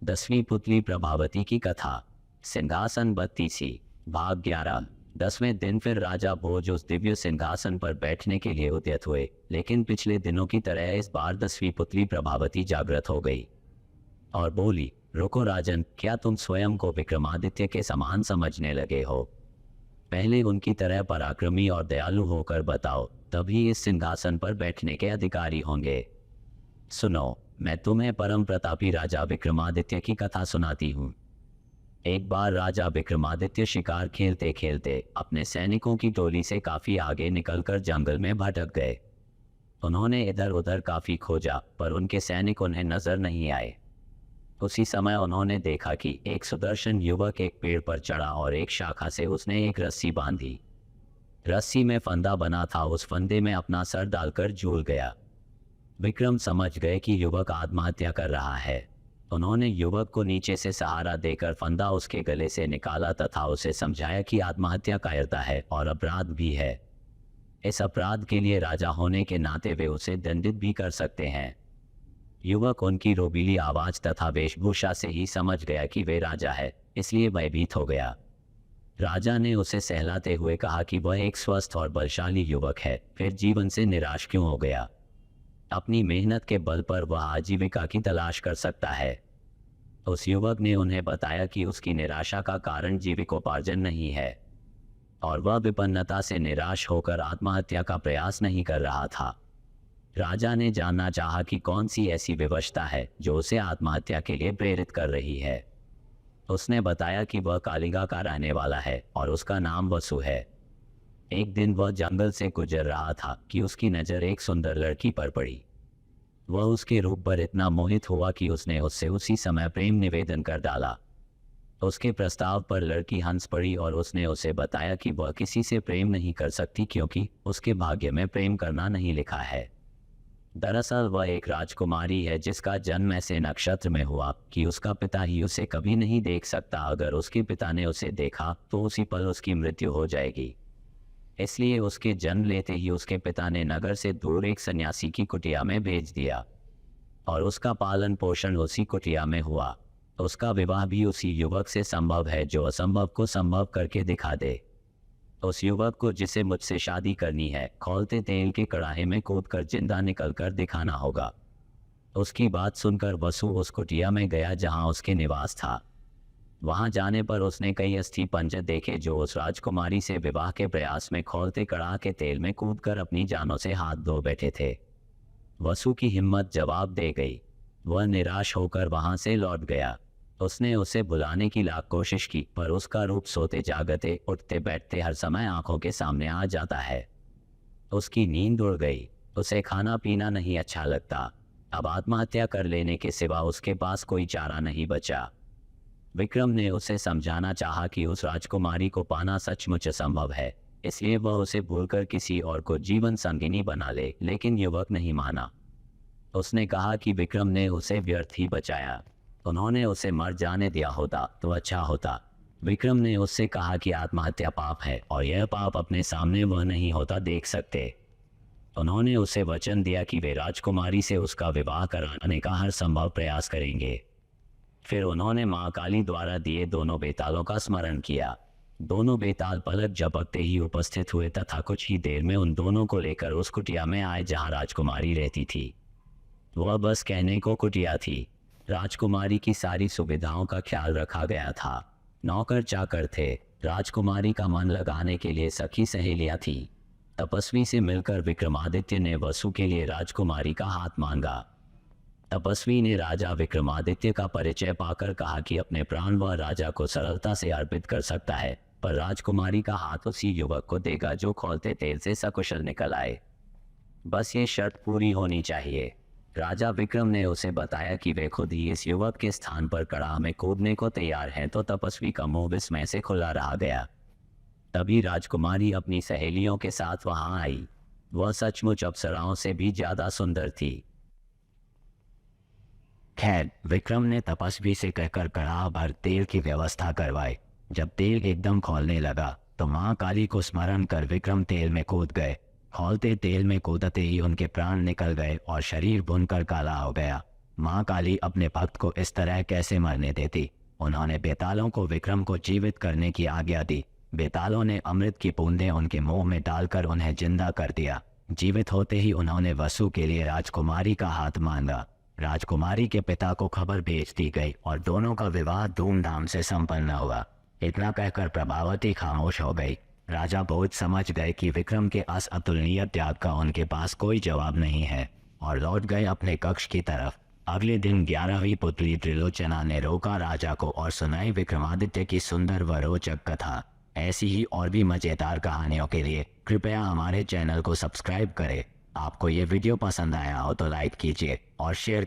10वीं पुतली प्रभावती की कथा। सिंहासन 32। भाग 11। 10वें दिन फिर राजा भोज उस दिव्य सिंहासन पर बैठने के लिए उद्यत हुए, लेकिन पिछले दिनों की तरह इस बार 10वीं पुतली प्रभावती जागृत हो गई और बोली, रुको राजन, क्या तुम स्वयं को विक्रमादित्य के समान समझने लगे हो? पहले उनकी तरह पराक्रमी और दयालु होकर बताओ, तभी इस सिंहासन पर बैठने के अधिकारी होंगे। सुनो, मैं तुम्हें परम प्रतापी राजा विक्रमादित्य की कथा सुनाती हूँ। एक बार राजा विक्रमादित्य शिकार खेलते खेलते अपने सैनिकों की टोली से काफी आगे निकलकर जंगल में भटक गए। उन्होंने इधर उधर काफी खोजा, पर उनके सैनिक उन्हें नजर नहीं आए। उसी समय उन्होंने देखा कि एक सुदर्शन युवक एक पेड़ पर चढ़ा और एक शाखा से उसने एक रस्सी बांधी। रस्सी में फंदा बना था, उस फंदे में अपना सर डालकर झूल गया। विक्रम समझ गए कि युवक आत्महत्या कर रहा है। उन्होंने युवक को नीचे से सहारा देकर फंदा उसके गले से निकाला तथा उसे समझाया कि आत्महत्या कायरता है और अपराध भी है। इस अपराध के लिए राजा होने के नाते वे उसे दंडित भी कर सकते हैं। युवक उनकी रोबीली आवाज तथा वेशभूषा से ही समझ गया कि वे राजा है, इसलिए भयभीत हो गया। राजा ने उसे सहलाते हुए कहा कि वह एक स्वस्थ और बलशाली युवक है, फिर जीवन से निराश क्यों हो गया? अपनी मेहनत के बल पर वह आजीविका की तलाश कर सकता है। उस युवक ने उन्हें बताया कि उसकी निराशा का कारण जीविकोपार्जन नहीं है और वह विपन्नता से निराश होकर आत्महत्या का प्रयास नहीं कर रहा था। राजा ने जानना चाहा कि कौन सी ऐसी विवशता है जो उसे आत्महत्या के लिए प्रेरित कर रही है। उसने बताया कि वह कालिंगा का रहने वाला है और उसका नाम वसु है। एक दिन वह जंगल से गुजर रहा था कि उसकी नज़र एक सुंदर लड़की पर पड़ी। वह उसके रूप पर इतना मोहित हुआ कि उसने उससे उसी समय प्रेम निवेदन कर डाला। उसके प्रस्ताव पर लड़की हंस पड़ी और उसने उसे बताया कि वह किसी से प्रेम नहीं कर सकती क्योंकि उसके भाग्य में प्रेम करना नहीं लिखा है। दरअसल वह एक राजकुमारी है जिसका जन्म ऐसे नक्षत्र में हुआ कि उसका पिता ही उसे कभी नहीं देख सकता। अगर उसके पिता ने उसे देखा तो उसी पल उसकी मृत्यु हो जाएगी। इसलिए उसके जन्म लेते ही उसके पिता ने नगर से दूर एक सन्यासी की कुटिया में भेज दिया और उसका पालन पोषण उसी कुटिया में हुआ। उसका विवाह भी उसी युवक से संभव है जो असंभव को संभव करके दिखा दे। उस युवक को जिसे मुझसे शादी करनी है, खौलते तेल के कड़ाहे में कूदकर जिंदा निकलकर दिखाना होगा। उसकी बात सुनकर वसु उस कुटिया में गया जहां उसके निवास था। वहां जाने पर उसने कई अस्थि पंजर देखे जो उस राजकुमारी से विवाह के प्रयास में खौलते कड़ाह के तेल में कूदकर अपनी जानों से हाथ धो बैठे थे। वसु की हिम्मत जवाब दे गई। वह निराश होकर वहां से लौट गया। उसने उसे बुलाने की लाख कोशिश की, पर उसका रूप सोते जागते उठते बैठते हर समय आंखों के सामने आ जाता है। उसकी नींद उड़ गई। उसे खाना पीना नहीं अच्छा लगता। अब आत्महत्या कर लेने के सिवा उसके पास कोई चारा नहीं बचा। विक्रम ने उसे समझाना चाहा कि उस राजकुमारी को पाना सचमुच असंभव है, इसलिए वह उसे भूलकर किसी और को जीवन संगिनी बना ले, लेकिन युवक नहीं माना। उसने कहा कि विक्रम ने उसे व्यर्थ ही बचाया। उन्होंने उसे मर जाने दिया होता तो अच्छा होता। विक्रम ने उससे कहा कि आत्महत्या पाप है और यह पाप अपने सामने वह नहीं होता देख सकते। उन्होंने उसे वचन दिया कि वे राजकुमारी से उसका विवाह कराने का हर संभव प्रयास करेंगे। फिर उन्होंने माँ काली द्वारा दिए दोनों बेतालों का स्मरण किया। दोनों बेताल पलक झपकते ही उपस्थित हुए तथा कुछ ही देर में उन दोनों को लेकर उस कुटिया में आए जहाँ राजकुमारी रहती थी। वह बस कहने को कुटिया थी। राजकुमारी की सारी सुविधाओं का ख्याल रखा गया था। नौकर चाकर थे। राजकुमारी का मन लगाने के लिए सखी सहेलियां थीं। तपस्वी से मिलकर विक्रमादित्य ने वसु के लिए राजकुमारी का हाथ मांगा। तपस्वी ने राजा विक्रमादित्य का परिचय पाकर कहा कि अपने प्राण वह राजा को सरलता से अर्पित कर सकता है, पर राजकुमारी का हाथ उसी युवक को देगा जो खौलते तेल से सकुशल निकल आए। बस ये शर्त पूरी होनी चाहिए। राजा विक्रम ने उसे बताया कि वे खुद ही इस युवक के स्थान पर कड़ाह में कूदने को तैयार हैं, तो तपस्वी का मुंह विस्मय से खुला रह गया। तभी राजकुमारी अपनी सहेलियों के साथ वहां आई। वह सचमुच अप्सराओं से भी ज्यादा सुंदर थी। खैर, विक्रम ने तपस्वी से कहकर कड़ाह भर तेल की व्यवस्था करवाई। जब तेल एकदम खौलने लगा तो माँ काली को स्मरण कर विक्रम तेल में कूद गए। खौलते तेल में कूदते ही उनके प्राण निकल गए और शरीर भुनकर काला हो गया। माँ काली अपने भक्त को इस तरह कैसे मरने देती। उन्होंने बेतालों को विक्रम को जीवित करने की आज्ञा दी। बेतालों ने अमृत की बूंदें उनके मुंह में डालकर उन्हें जिंदा कर दिया। जीवित होते ही उन्होंने वसु के लिए राजकुमारी का हाथ मांगा। राजकुमारी के पिता को खबर भेज दी गई और दोनों का विवाह धूमधाम से संपन्न हुआ। इतना कहकर प्रभावती खामोश हो गई। राजा भोज समझ गए कि विक्रम के इस अतुलनीय त्याग का उनके पास कोई जवाब नहीं है और लौट गए अपने कक्ष की तरफ। अगले दिन 11वीं पुत्री त्रिलोचना ने रोका राजा को और सुनाई विक्रमादित्य की सुंदर व रोचक कथा। ऐसी ही और भी मज़ेदार कहानियों के लिए कृपया हमारे चैनल को सब्सक्राइब करें। आपको ये वीडियो पसंद आया हो तो लाइक कीजिए और शेयर